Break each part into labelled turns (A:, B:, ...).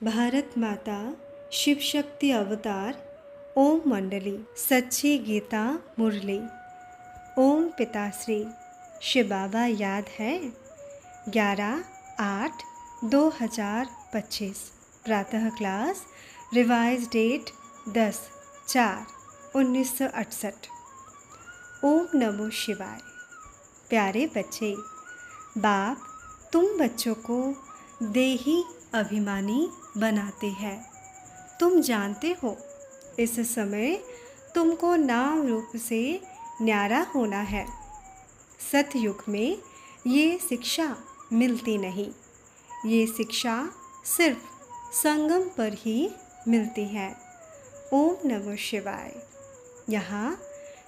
A: भारत माता शिव शक्ति अवतार ओम मंडली सच्ची गीता मुरली। ओम पिताश्री शिव बाबा याद है 11/8/2025 प्रातः क्लास रिवाइज डेट 10/4/1968। ओम नमो शिवाय। प्यारे बच्चे, बाप तुम बच्चों को देही अभिमानी बनाते हैं। तुम जानते हो इस समय तुमको नाम रूप से न्यारा होना है। सतयुग में ये शिक्षा मिलती नहीं। ये शिक्षा सिर्फ संगम पर ही मिलती है। ओम नमो शिवाय। यहाँ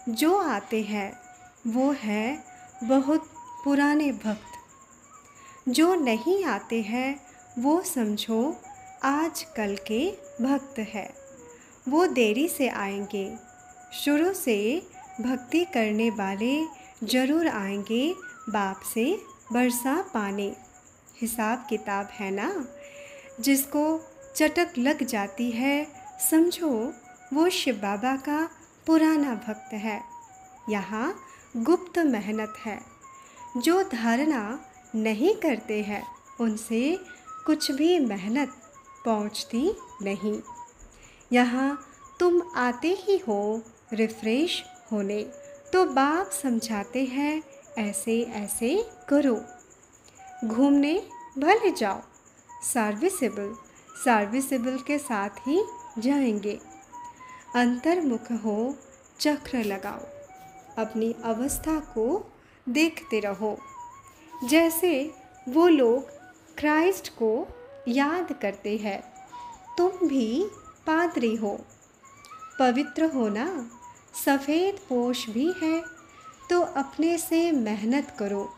A: जो आते हैं वो है बहुत पुराने भक्त। जो नहीं आते हैं वो समझो आज कल के भक्त हैं। वो देरी से आएंगे। शुरू से भक्ति करने वाले जरूर आएंगे बाप से बरसा पाने। हिसाब किताब है ना। जिसको चटक लग जाती है समझो वो शिव बाबा का पुराना भक्त है। यहाँ गुप्त मेहनत है। जो धारणा नहीं करते हैं उनसे कुछ भी मेहनत पहुँचती नहीं। यहाँ तुम आते ही हो रिफ्रेश होने, तो बाप समझाते हैं ऐसे ऐसे करो। घूमने भले जाओ, सर्विसेबल के साथ ही जाएंगे। अंतर्मुख हो, चक्र लगाओ, अपनी अवस्था को देखते रहो। जैसे वो लोग क्राइस्ट को याद करते हैं, तुम भी पादरी हो, पवित्र होना। सफ़ेद पोश भी है तो अपने से मेहनत करो।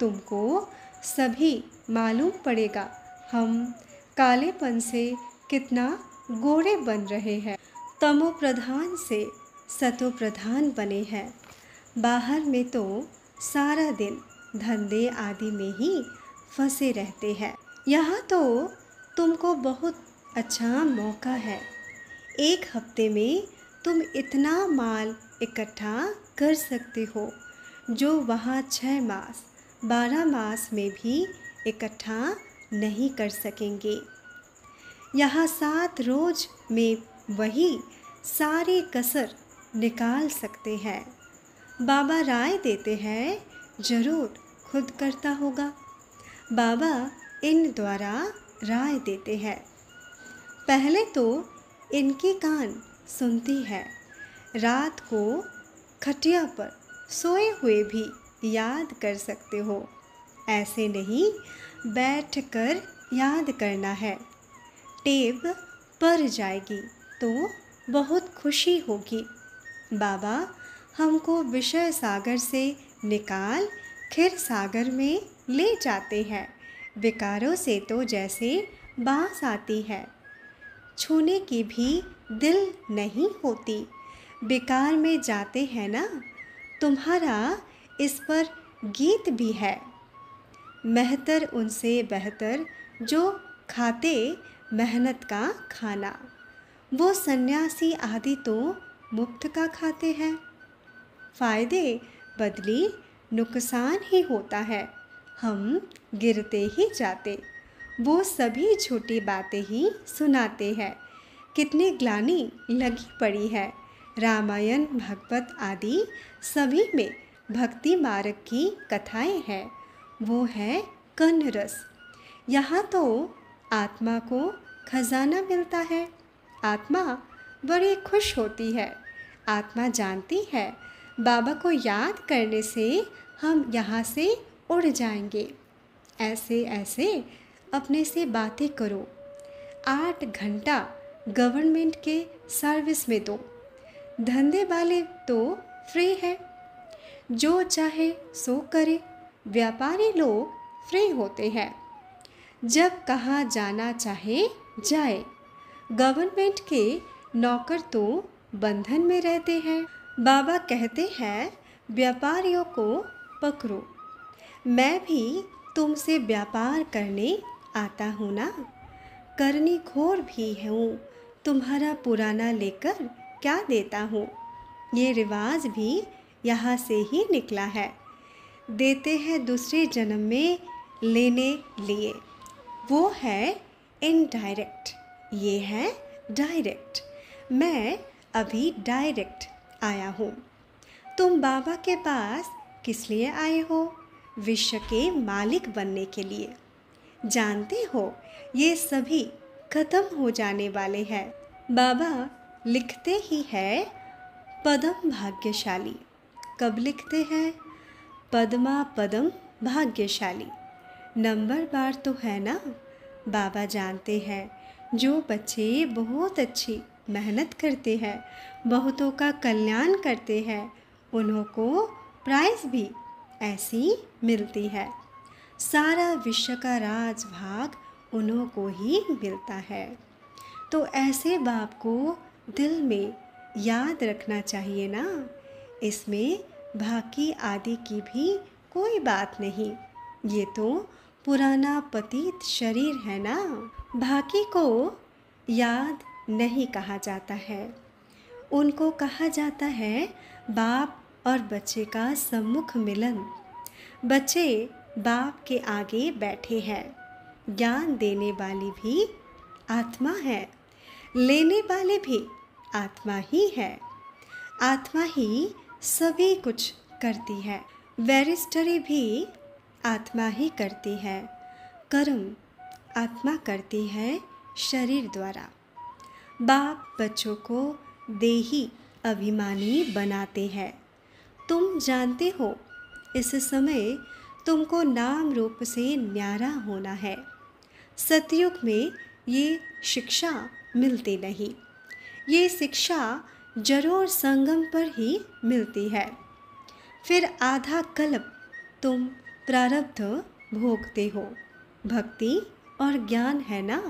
A: तुमको सभी मालूम पड़ेगा हम कालेपन से कितना गोरे बन रहे हैं। तमो प्रधान से सतो प्रधान बने हैं। बाहर में तो सारा दिन धंधे आदि में ही फंसे रहते हैं। यहाँ तो तुमको बहुत अच्छा मौका है। एक हफ्ते में तुम इतना माल इकट्ठा कर सकते हो जो वहाँ 6 मास 12 मास में भी इकट्ठा नहीं कर सकेंगे। यहाँ 7 रोज में वही सारी कसर निकाल सकते हैं। बाबा राय देते हैं जरूर खुद करता होगा। बाबा इन द्वारा राय देते हैं। पहले तो इनकी कान सुनती है। रात को खटिया पर सोए हुए भी याद कर सकते हो। ऐसे नहीं बैठकर याद करना है। टेप पर जाएगी तो बहुत खुशी होगी। बाबा हमको विषय सागर से निकाल खिर सागर में ले जाते हैं। विकारों से तो जैसे बांस आती है, छूने की भी दिल नहीं होती। विकार में जाते हैं ना। तुम्हारा इस पर गीत भी है। मेहतर उनसे बेहतर जो खाते मेहनत का खाना। वो सन्यासी आदि तो मुफ्त का खाते हैं। फ़ायदे बदली नुकसान ही होता है। हम गिरते ही जाते। वो सभी झूठी बातें ही सुनाते हैं। कितनी ग्लानि लगी पड़ी है। रामायण भागवत आदि सभी में भक्ति मार्ग की कथाएं हैं। वो है कर्ण रस। यहाँ तो आत्मा को खजाना मिलता है। आत्मा बड़ी खुश होती है। आत्मा जानती है बाबा को याद करने से हम यहाँ से उड़ जाएंगे। ऐसे ऐसे अपने से बातें करो। 8 घंटा गवर्नमेंट के सर्विस में दो। धंधे वाले तो फ्री है, जो चाहे सो करे। व्यापारी लोग फ्री होते हैं, जब कहाँ जाना चाहे जाए। गवर्नमेंट के नौकर तो बंधन में रहते हैं। बाबा कहते हैं व्यापारियों को पकड़ो। मैं भी तुमसे व्यापार करने आता हूँ ना, करनी खोर भी हूँ, तुम्हारा पुराना लेकर क्या देता हूँ। ये रिवाज भी यहाँ से ही निकला है, देते हैं दूसरे जन्म में लेने लिए। वो है इनडायरेक्ट, ये है डायरेक्ट। मैं अभी डायरेक्ट आया हूँ। तुम बाबा के पास किस लिए आए हो? विश्व के मालिक बनने के लिए। जानते हो ये सभी खत्म हो जाने वाले हैं। बाबा लिखते ही है पदम भाग्यशाली। कब लिखते हैं? पद्मा पदम भाग्यशाली। नंबर बार तो है ना। बाबा जानते हैं जो बच्चे बहुत अच्छी मेहनत करते हैं, बहुतों का कल्याण करते हैं, उन्हों को प्राइज़ भी ऐसी मिलती है। सारा विश्व का राज भाग उन्हों को ही मिलता है। तो ऐसे बाप को दिल में याद रखना चाहिए ना। इसमें भाकी आदि की भी कोई बात नहीं। ये तो पुराना पतित शरीर है ना। भाकी को याद नहीं कहा जाता है, उनको कहा जाता है बाप और बच्चे का सम्मुख मिलन। बच्चे बाप के आगे बैठे हैं। ज्ञान देने वाली भी आत्मा है, लेने वाले भी आत्मा ही है। आत्मा ही सभी कुछ करती है। बैरिस्टरी भी आत्मा ही करती है। कर्म आत्मा करती है शरीर द्वारा। बाप बच्चों को देही अभिमानी बनाते हैं। तुम जानते हो इस समय तुमको नाम रूप से न्यारा होना है। सतयुग में ये शिक्षा मिलती नहीं। ये शिक्षा जरूर संगम पर ही मिलती है। फिर आधा कल्प तुम प्रारब्ध भोगते हो। भक्ति और ज्ञान है ना।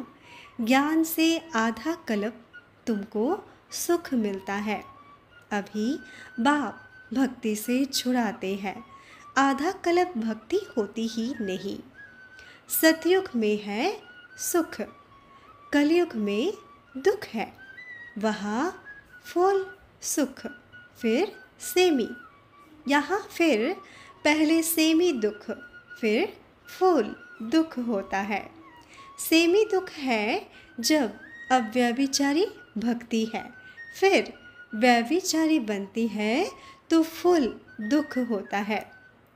A: ज्ञान से आधा कल्प तुमको सुख मिलता है। अभी बाप भक्ति से छुड़ाते हैं। आधा कल्प भक्ति होती ही नहीं। सतयुग में है सुख, कलयुग में दुख है। वहाँ फुल सुख, फिर सेमी। यहाँ फिर पहले सेमी दुख, फिर फुल दुख होता है। सेमी दुख है जब अव्यभिचारी भक्ति है, फिर व्यभिचारी बनती है तो फुल दुख होता है।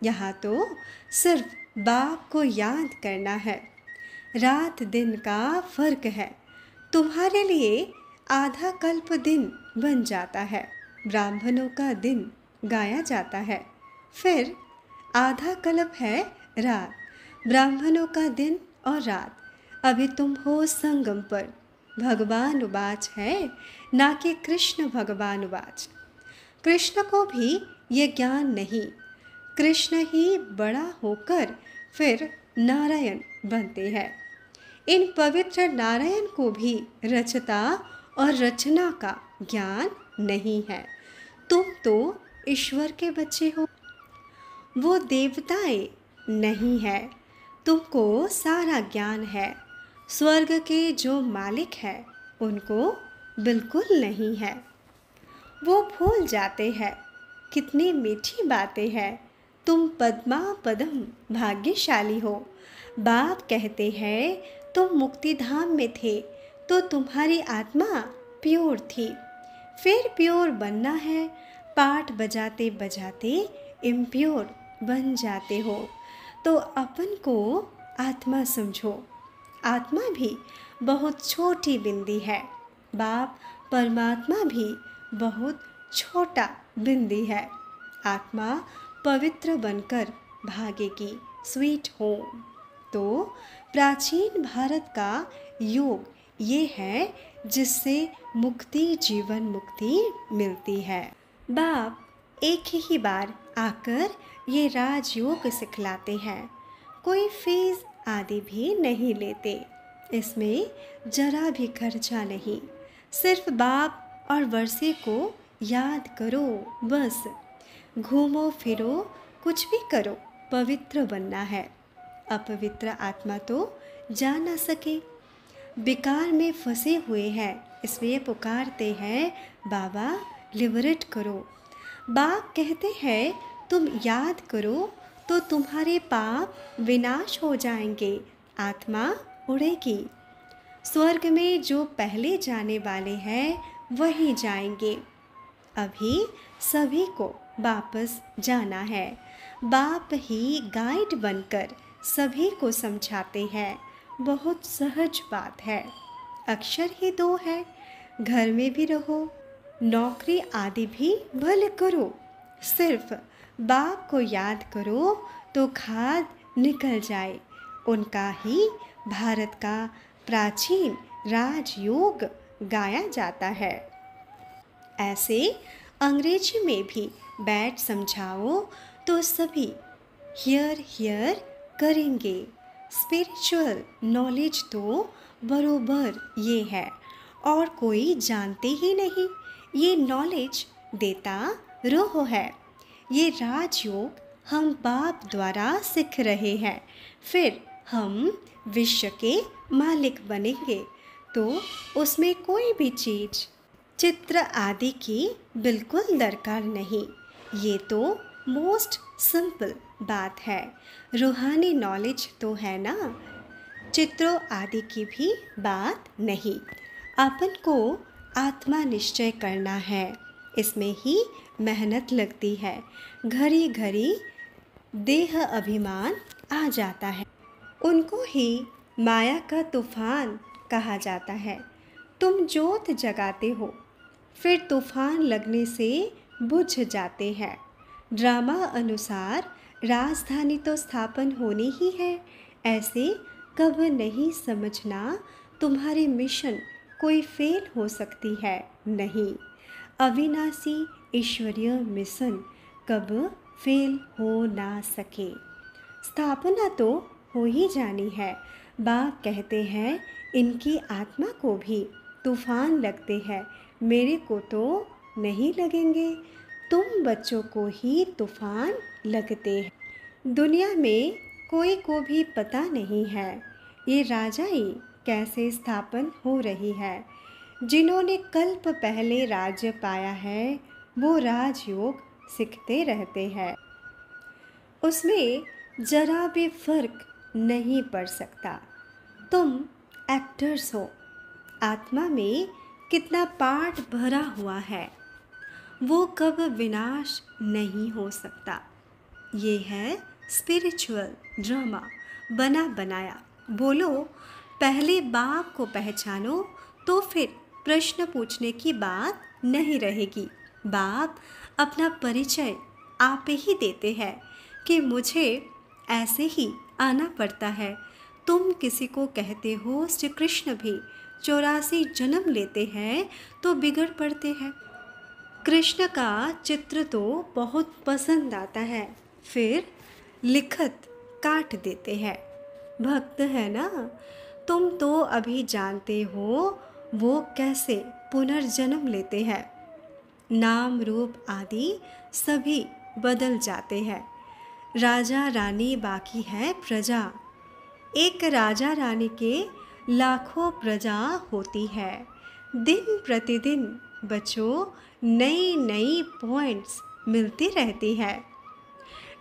A: यहाँ तो सिर्फ बाप को याद करना है। रात दिन का फर्क है। तुम्हारे लिए आधा कल्प दिन बन जाता है। ब्राह्मणों का दिन गाया जाता है। फिर आधा कल्प है रात। ब्राह्मणों का दिन और रात। अभी तुम हो संगम पर। भगवान उवाच है, ना कि कृष्ण भगवान उवाच। कृष्ण को भी ये ज्ञान नहीं। कृष्ण ही बड़ा होकर फिर नारायण बनते हैं। इन पवित्र नारायण को भी रचता और रचना का ज्ञान नहीं है। तुम तो ईश्वर के बच्चे हो, वो देवताएं नहीं है। तुमको सारा ज्ञान है। स्वर्ग के जो मालिक है उनको बिल्कुल नहीं है। वो भूल जाते हैं। कितनी मीठी बातें हैं। तुम पद्मा पदम भाग्यशाली हो। बाप कहते हैं तुम मुक्ति धाम में थे तो तुम्हारी आत्मा प्योर थी। फिर प्योर बनना है। पाठ बजाते बजाते इम्प्योर बन जाते हो तो अपन को आत्मा समझो। आत्मा भी बहुत छोटी बिंदी है। बाप परमात्मा भी बहुत छोटा बिंदी है। आत्मा पवित्र बनकर भागेगी स्वीट होम। तो प्राचीन भारत का योग ये है जिससे मुक्ति जीवन मुक्ति मिलती है। बाप एक ही बार आकर ये राजयोग सिखलाते हैं। कोई फीस आदि भी नहीं लेते। इसमें जरा भी खर्चा नहीं। सिर्फ बाप और वर्षे को याद करो बस। घूमो फिरो, कुछ भी करो, पवित्र बनना है। अपवित्र आत्मा तो जा ना सके। विकार में फंसे हुए हैं, इसलिए पुकारते हैं बाबा लिबरेट करो। बाप कहते हैं तुम याद करो तो तुम्हारे पाप विनाश हो जाएंगे, आत्मा उड़ेगी। स्वर्ग में जो पहले जाने वाले हैं वही जाएंगे। अभी सभी को वापस जाना है। बाप ही गाइड बनकर सभी को समझाते हैं। बहुत सहज बात है। अक्षर ही 2 है। घर में भी रहो, नौकरी आदि भी भले करो, सिर्फ बाप को याद करो तो खाद निकल जाए। उनका ही भारत का प्राचीन राजयोग गाया जाता है। ऐसे अंग्रेजी में भी बैठ समझाओ तो सभी हियर हियर करेंगे। स्पिरिचुअल नॉलेज तो बरोबर ये है और कोई जानते ही नहीं। ये नॉलेज देता रोह है। ये राजयोग हम बाप द्वारा सीख रहे हैं। फिर हम विश्व के मालिक बनेंगे तो उसमें कोई भी चीज़ चित्र आदि की बिल्कुल दरकार नहीं। ये तो मोस्ट सिंपल बात है। रूहानी नॉलेज तो है ना, चित्रों आदि की भी बात नहीं। अपन को आत्मा निश्चय करना है, इसमें ही मेहनत लगती है। घड़ी घड़ी देह अभिमान आ जाता है। उनको ही माया का तूफान कहा जाता है। तुम जोत जगाते हो, फिर तूफान लगने से बुझ जाते हैं। ड्रामा अनुसार राजधानी तो स्थापन होनी ही है। ऐसे कब नहीं समझना तुम्हारी मिशन कोई फेल हो सकती है नहीं। अविनाशी ईश्वरीय मिशन कब फेल हो ना सके। स्थापना तो हो ही जानी है। बाप कहते हैं इनकी आत्मा को भी तूफान लगते हैं, मेरे को तो नहीं लगेंगे। तुम बच्चों को ही तूफान लगते हैं। दुनिया में कोई को भी पता नहीं है ये राजाई कैसे स्थापन हो रही है। जिन्होंने कल्प पहले राज्य पाया है वो राजयोग सीखते रहते हैं। उसमें जरा भी फर्क नहीं पड़ सकता। तुम एक्टर्स हो। आत्मा में कितना पार्ट भरा हुआ है, वो कब विनाश नहीं हो सकता। ये है स्पिरिचुअल ड्रामा बना बनाया। बोलो पहले बाप को पहचानो तो फिर प्रश्न पूछने की बात नहीं रहेगी। बाप अपना परिचय आप ही देते हैं कि मुझे ऐसे ही आना पड़ता है। तुम किसी को कहते हो श्री कृष्ण भी 84 जन्म लेते हैं तो बिगड़ पड़ते हैं। कृष्ण का चित्र तो बहुत पसंद आता है, फिर लिखत काट देते हैं। भक्त है ना, तुम तो अभी जानते हो वो कैसे पुनर्जन्म लेते हैं। नाम रूप आदि सभी बदल जाते हैं। राजा रानी बाकी है प्रजा। एक राजा रानी के लाखों प्रजा होती है। दिन प्रतिदिन बच्चों नई नई पॉइंट्स मिलती रहती है।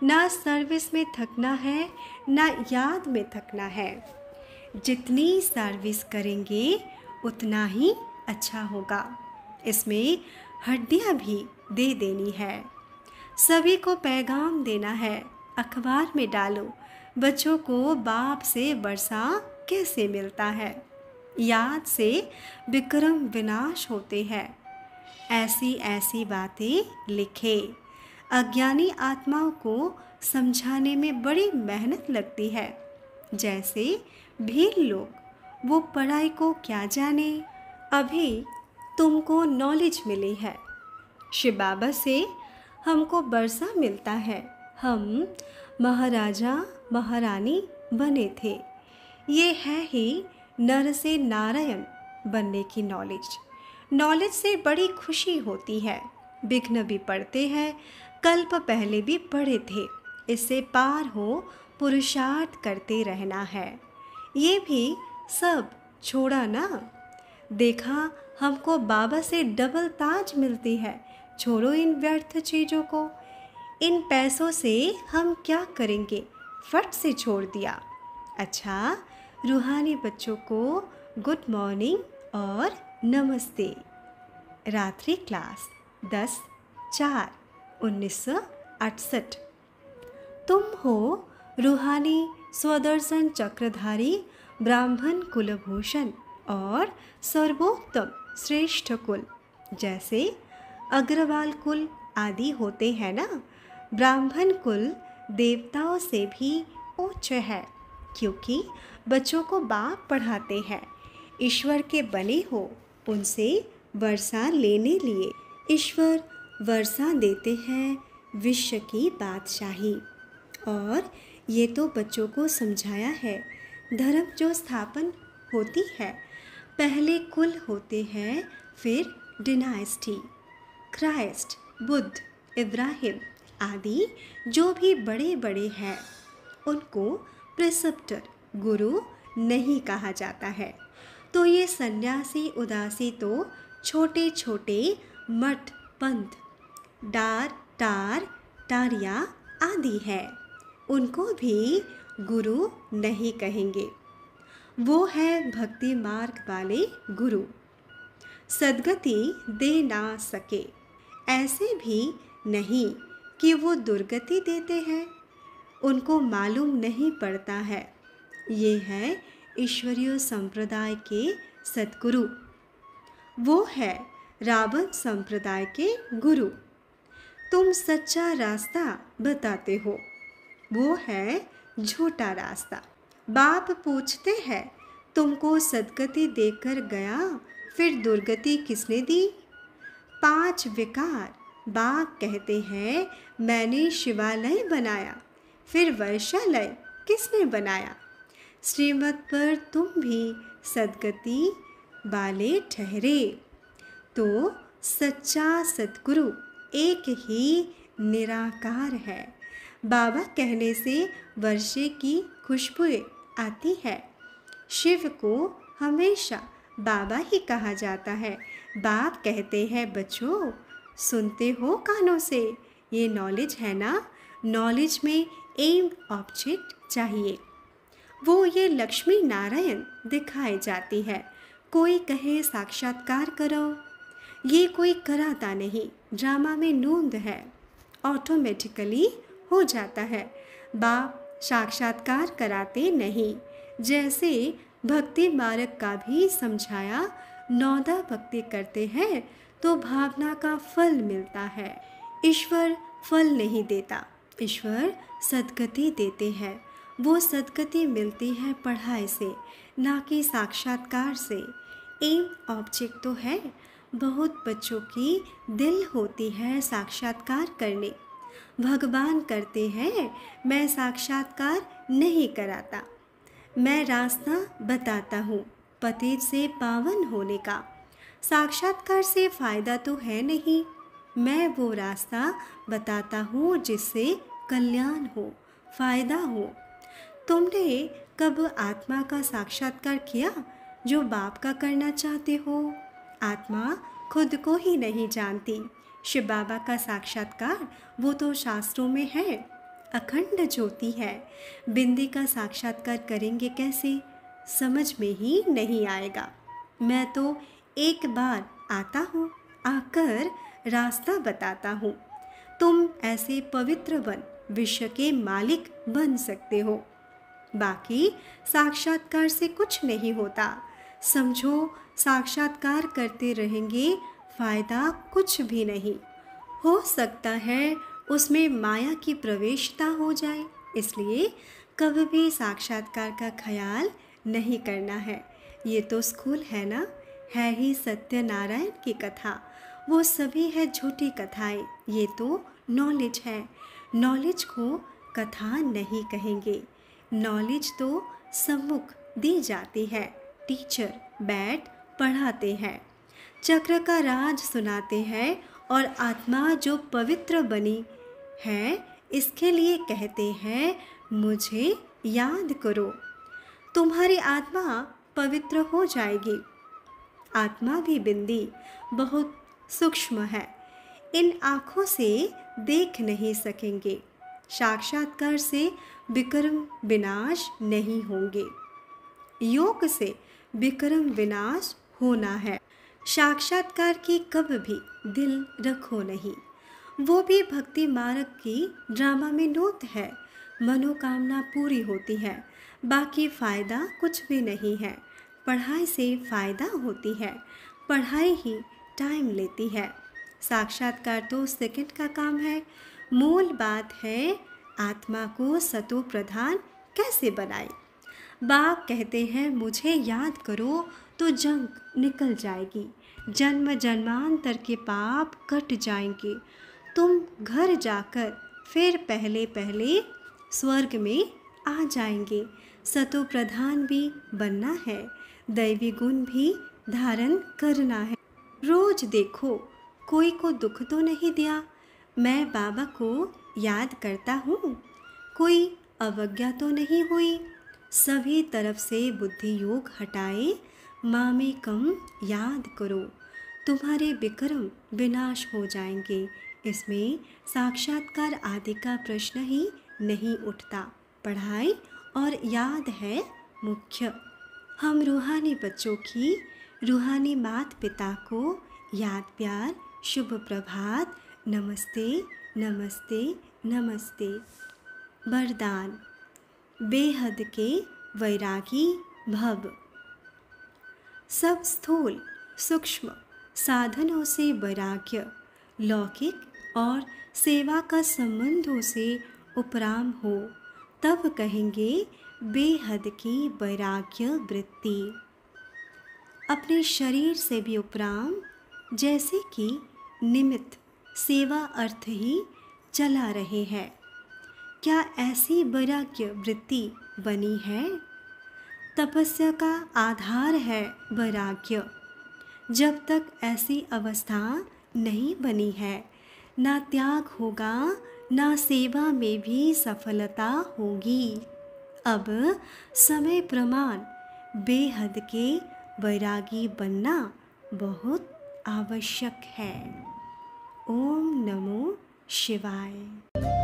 A: ना सर्विस में थकना है ना याद में थकना है। जितनी सर्विस करेंगे उतना ही अच्छा होगा। इसमें हड्डियाँ भी दे देनी है। सभी को पैगाम देना है, अखबार में डालो बच्चों को बाप से वर्षा कैसे मिलता है। याद से विक्रम विनाश होते हैं। ऐसी ऐसी बातें लिखे। अज्ञानी आत्माओं को समझाने में बड़ी मेहनत लगती है। जैसे भील लोग, वो पढ़ाई को क्या जाने। अभी तुमको नॉलेज मिली है। शिव बाबा से हमको वर्षा मिलता है। हम महाराजा महारानी बने थे। ये है ही नर से नारायण बनने की नॉलेज। नॉलेज से बड़ी खुशी होती है। विघ्न भी पढ़ते हैं, कल्प पहले भी पढ़े थे। इससे पार हो पुरुषार्थ करते रहना है। ये भी सब छोड़ा ना। देखा हमको बाबा से डबल ताज मिलती है। छोड़ो इन व्यर्थ चीज़ों को। इन पैसों से हम क्या करेंगे, फट से छोड़ दिया। अच्छा, रूहानी बच्चों को गुड मॉर्निंग और नमस्ते। रात्रि क्लास 10/4/1968। तुम हो रूहानी स्वदर्शन चक्रधारी ब्राह्मण कुलभूषण और सर्वोत्तम श्रेष्ठ कुल। जैसे अग्रवाल कुल आदि होते हैं ना, ब्राह्मण कुल देवताओं से भी उच्च है, क्योंकि बच्चों को बाप पढ़ाते हैं। ईश्वर के बने हो उनसे वर्षा लेने लिए। ईश्वर वर्षा देते हैं विश्व की बादशाही। और ये तो बच्चों को समझाया है। धर्म जो स्थापन होती है, पहले कुल होते हैं, फिर डिनाइस्टी। क्राइस्ट, बुद्ध, इब्राहिम आदि जो भी बड़े बड़े हैं, उनको प्रिसेप्टर गुरु नहीं कहा जाता है। तो ये सन्यासी उदासी तो छोटे छोटे मठ पंथ, डार टार टारिया आदि है, उनको भी गुरु नहीं कहेंगे। वो है भक्ति मार्ग वाले गुरु। सद्गति दे ना सके, ऐसे भी नहीं कि वो दुर्गति देते हैं, उनको मालूम नहीं पड़ता है। ये है ईश्वरीय संप्रदाय के सद्गुरु। वो है रावण संप्रदाय के गुरु। तुम सच्चा रास्ता बताते हो, वो है झूठा रास्ता। बाप पूछते हैं, तुमको सद्गति देकर गया, फिर दुर्गति किसने दी? 5 विकार। बाप कहते हैं, मैंने शिवालय बनाया, फिर वर्षालय किसने बनाया? श्रीमत पर तुम भी सद्गति वाले ठहरे। तो सच्चा सद्गुरु एक ही निराकार है। बाबा कहने से वर्षे की खुशबुएं आती है। शिव को हमेशा बाबा ही कहा जाता है। बाप कहते हैं, बच्चों सुनते हो कानों से, ये नॉलेज है ना। नॉलेज में एम ऑब्जेक्ट चाहिए। वो ये लक्ष्मी नारायण दिखाई जाती है। कोई कहे साक्षात्कार करो, ये कोई कराता नहीं। ड्रामा में नूंद है, ऑटोमेटिकली हो जाता है। बाप साक्षात्कार कराते नहीं। जैसे भक्ति मार्ग का भी समझाया, 9 भक्ति करते हैं तो भावना का फल मिलता है। ईश्वर फल नहीं देता, ईश्वर सद्गति देते हैं। वो सद्गति मिलती है पढ़ाई से, ना कि साक्षात्कार से। एम ऑब्जेक्ट तो है। बहुत बच्चों की दिल होती है साक्षात्कार करने। भगवान करते हैं, मैं साक्षात्कार नहीं कराता, मैं रास्ता बताता हूँ पतित से पावन होने का। साक्षात्कार से फ़ायदा तो है नहीं, मैं वो रास्ता बताता हूँ जिससे कल्याण हो, फ़ायदा हो। तुमने कब आत्मा का साक्षात्कार किया जो बाप का करना चाहते हो? आत्मा खुद को ही नहीं जानती। शिव बाबा का साक्षात्कार वो तो शास्त्रों में है, अखंड ज्योति है। बिंदी का साक्षात्कार करेंगे कैसे, समझ में ही नहीं आएगा। मैं तो एक बार आता हूँ, आकर रास्ता बताता हूँ। तुम ऐसे पवित्र बन विश्व के मालिक बन सकते हो। बाकी साक्षात्कार से कुछ नहीं होता। समझो, साक्षात्कार करते रहेंगे, फ़ायदा कुछ भी नहीं। हो सकता है उसमें माया की प्रवेशता हो जाए, इसलिए कभी भी साक्षात्कार का ख्याल नहीं करना है। ये तो स्कूल है ना, है ही सत्यनारायण की कथा। वो सभी है झूठी कथाएं। ये तो नॉलेज है। नॉलेज को कथा नहीं कहेंगे। नॉलेज तो सम्मुख दी जाती है। टीचर बैठ पढ़ाते हैं, चक्र का राज सुनाते हैं, और आत्मा जो पवित्र बनी है इसके लिए कहते हैं मुझे याद करो। तुम्हारी आत्मा पवित्र हो जाएगी। आत्मा भी बिंदी बहुत सूक्ष्म है, इन आँखों से देख नहीं सकेंगे। साक्षात्कार से विक्रम विनाश नहीं होंगे, योग से विक्रम विनाश होना है। साक्षात्कार की कब भी दिल रखो नहीं, वो भी भक्ति मार्ग की ड्रामा में नोट है। मनोकामना पूरी होती है, बाकी फ़ायदा कुछ भी नहीं है। पढ़ाई से फ़ायदा होती है, पढ़ाई ही टाइम लेती है। साक्षात्कार तो सेकंड का काम है। मूल बात है आत्मा को सतो प्रधान कैसे बनाए। बाप कहते हैं मुझे याद करो तो जंग निकल जाएगी, जन्म जन्मांतर के पाप कट जाएंगे। तुम घर जाकर फिर पहले पहले स्वर्ग में आ जाएंगे। सतो प्रधान भी बनना है, दैवी गुण भी धारण करना है। रोज देखो कोई को दुख तो नहीं दिया, मैं बाबा को याद करता हूँ। कोई अवज्ञा तो नहीं हुई, सभी तरफ से बुद्धि योग हटाए माँ में कम याद करो। तुम्हारे विक्रम विनाश हो जाएंगे। इसमें साक्षात्कार आदि का प्रश्न ही नहीं उठता, पढ़ाई और याद है मुख्य। हम रूहानी बच्चों की रूहानी माता पिता को याद प्यार शुभ प्रभात नमस्ते नमस्ते नमस्ते। वरदान बेहद के वैरागी भव। सब स्थूल सूक्ष्म साधनों से वैराग्य, लौकिक और सेवा का संबंधों से उपराम हो, तब कहेंगे बेहद की वैराग्य वृत्ति। अपने शरीर से भी उपराम, जैसे कि निमित्त सेवा अर्थ ही चला रहे हैं। क्या ऐसी वैराग्य वृत्ति बनी है? तपस्या का आधार है वैराग्य। जब तक ऐसी अवस्था नहीं बनी है, ना त्याग होगा, ना सेवा में भी सफलता होगी। अब समय प्रमाण बेहद के वैरागी बनना बहुत आवश्यक है। ओम नमो शिवाय।